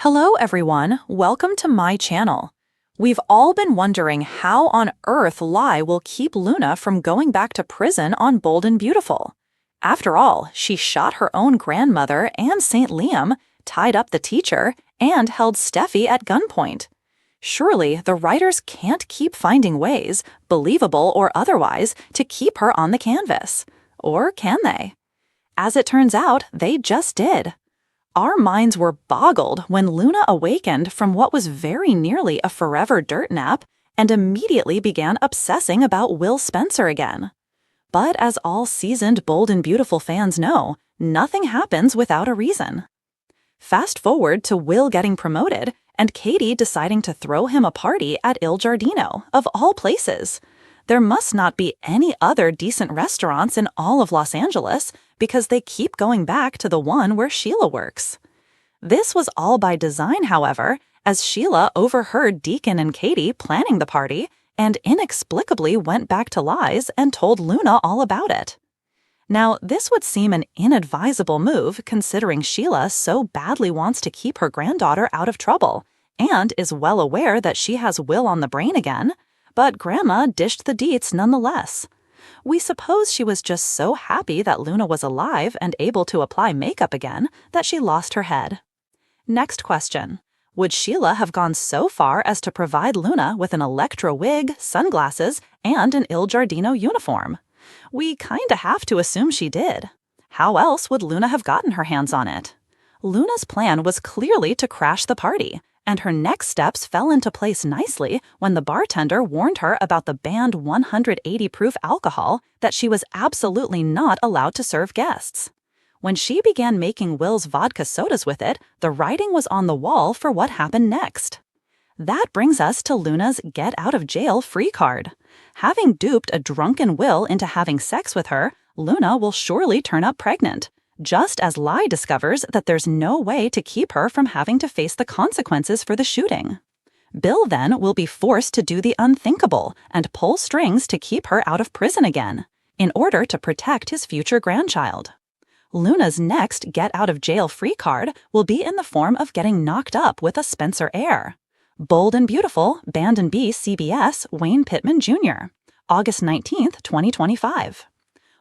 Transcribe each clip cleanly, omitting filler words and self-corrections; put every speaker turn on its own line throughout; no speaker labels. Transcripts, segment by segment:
Hello everyone, welcome to my channel. We've all been wondering how on earth Lai will keep Luna from going back to prison on Bold and Beautiful. After all, she shot her own grandmother and St. Liam, tied up the teacher, and held Steffi at gunpoint. Surely the writers can't keep finding ways, believable or otherwise, to keep her on the canvas. Or can they? As it turns out, they just did. Our minds were boggled when Luna awakened from what was very nearly a forever dirt nap and immediately began obsessing about Will Spencer again. But as all seasoned Bold and Beautiful fans know, nothing happens without a reason. Fast forward to Will getting promoted and Katie deciding to throw him a party at Il Giardino, of all places. There must not be any other decent restaurants in all of Los Angeles because they keep going back to the one where Sheila works. This was all by design, however, as Sheila overheard Deacon and Katie planning the party and inexplicably went back to Lai's and told Luna all about it. Now, this would seem an inadvisable move considering Sheila so badly wants to keep her granddaughter out of trouble and is well aware that she has Will on the brain again, but Grandma dished the deets nonetheless. We suppose she was just so happy that Luna was alive and able to apply makeup again that she lost her head. Next question. Would Sheila have gone so far as to provide Luna with an Electra wig, sunglasses, and an Il Giardino uniform? We kinda have to assume she did. How else would Luna have gotten her hands on it? Luna's plan was clearly to crash the party, and her next steps fell into place nicely when the bartender warned her about the banned 180 proof alcohol that she was absolutely not allowed to serve guests. When she began making Will's vodka sodas with it, the writing was on the wall for what happened next. That brings us to Luna's get out of jail free card. Having duped a drunken Will into having sex with her, Luna will surely turn up pregnant, just as Lai discovers that there's no way to keep her from having to face the consequences for the shooting. Bill then will be forced to do the unthinkable and pull strings to keep her out of prison again, in order to protect his future grandchild. Luna's next get-out-of-jail-free card will be in the form of getting knocked up with a Spencer heir. Bold and Beautiful, Band and B CBS, Wayne Pittman Jr., August 19, 2025.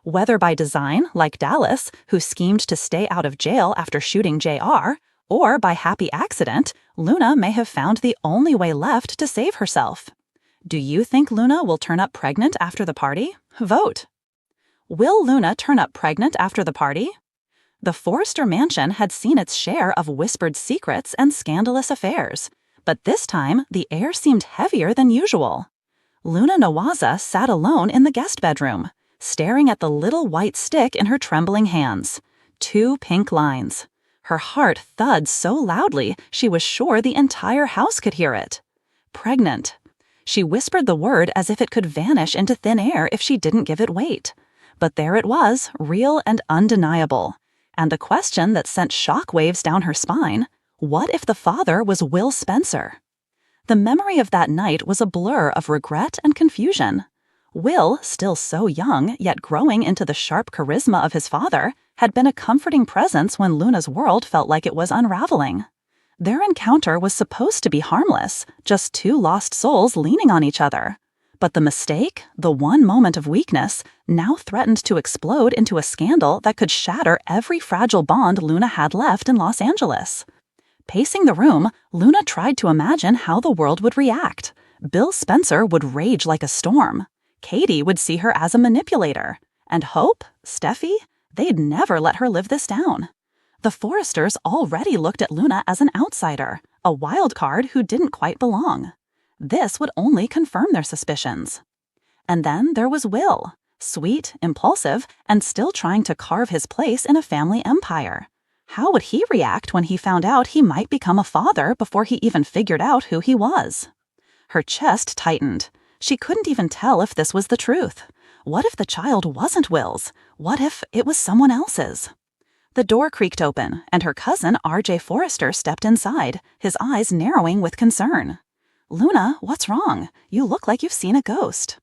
Whether by design, like Dallas, who schemed to stay out of jail after shooting JR, or by happy accident, Luna may have found the only way left to save herself. Do you think Luna will turn up pregnant after the party? Vote. Will Luna turn up pregnant after the party? The Forrester mansion had seen its share of whispered secrets and scandalous affairs, but this time the air seemed heavier than usual. Luna Nawaza sat alone in the guest bedroom, staring at the little white stick in her trembling hands. 2 pink lines. Her heart thudded so loudly she was sure the entire house could hear it. Pregnant. She whispered the word as if it could vanish into thin air if she didn't give it weight. But there it was, real and undeniable. And the question that sent shockwaves down her spine, what if the father was Will Spencer? The memory of that night was a blur of regret and confusion. Will, still so young, yet growing into the sharp charisma of his father, had been a comforting presence when Luna's world felt like it was unraveling. Their encounter was supposed to be harmless, just 2 lost souls leaning on each other. But the mistake, the one moment of weakness, now threatened to explode into a scandal that could shatter every fragile bond Luna had left in Los Angeles. Pacing the room, Luna tried to imagine how the world would react. Bill Spencer would rage like a storm. Katie would see her as a manipulator. And Hope, Steffi, they'd never let her live this down. The Forresters already looked at Luna as an outsider, a wild card who didn't quite belong. This would only confirm their suspicions. And then there was Will, sweet, impulsive, and still trying to carve his place in a family empire. How would he react when he found out he might become a father before he even figured out who he was? Her chest tightened. She couldn't even tell if this was the truth. What if the child wasn't Will's? What if it was someone else's? The door creaked open, and her cousin R.J. Forrester stepped inside, his eyes narrowing with concern. "Luna, what's wrong? You look like you've seen a ghost."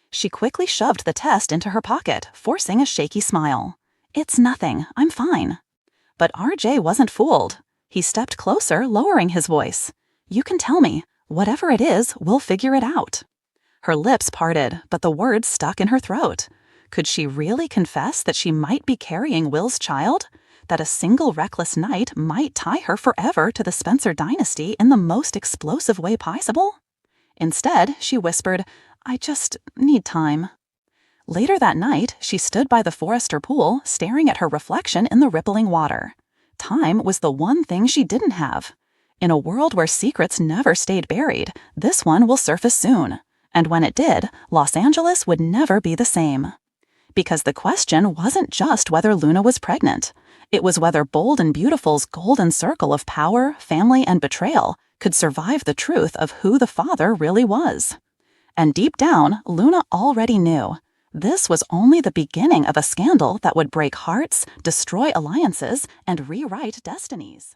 She quickly shoved the test into her pocket, forcing a shaky smile. "It's nothing. I'm fine." But R.J. wasn't fooled. He stepped closer, lowering his voice. "You can tell me. Whatever it is, we'll figure it out." Her lips parted, but the words stuck in her throat. Could she really confess that she might be carrying Will's child? That a single reckless night might tie her forever to the Spencer dynasty in the most explosive way possible? Instead, she whispered, "I just need time." Later that night, she stood by the Forester pool, staring at her reflection in the rippling water. Time was the one thing she didn't have. In a world where secrets never stayed buried, this one will surface soon. And when it did, Los Angeles would never be the same. Because the question wasn't just whether Luna was pregnant. It was whether Bold and Beautiful's golden circle of power, family, and betrayal could survive the truth of who the father really was. And deep down, Luna already knew. This was only the beginning of a scandal that would break hearts, destroy alliances, and rewrite destinies.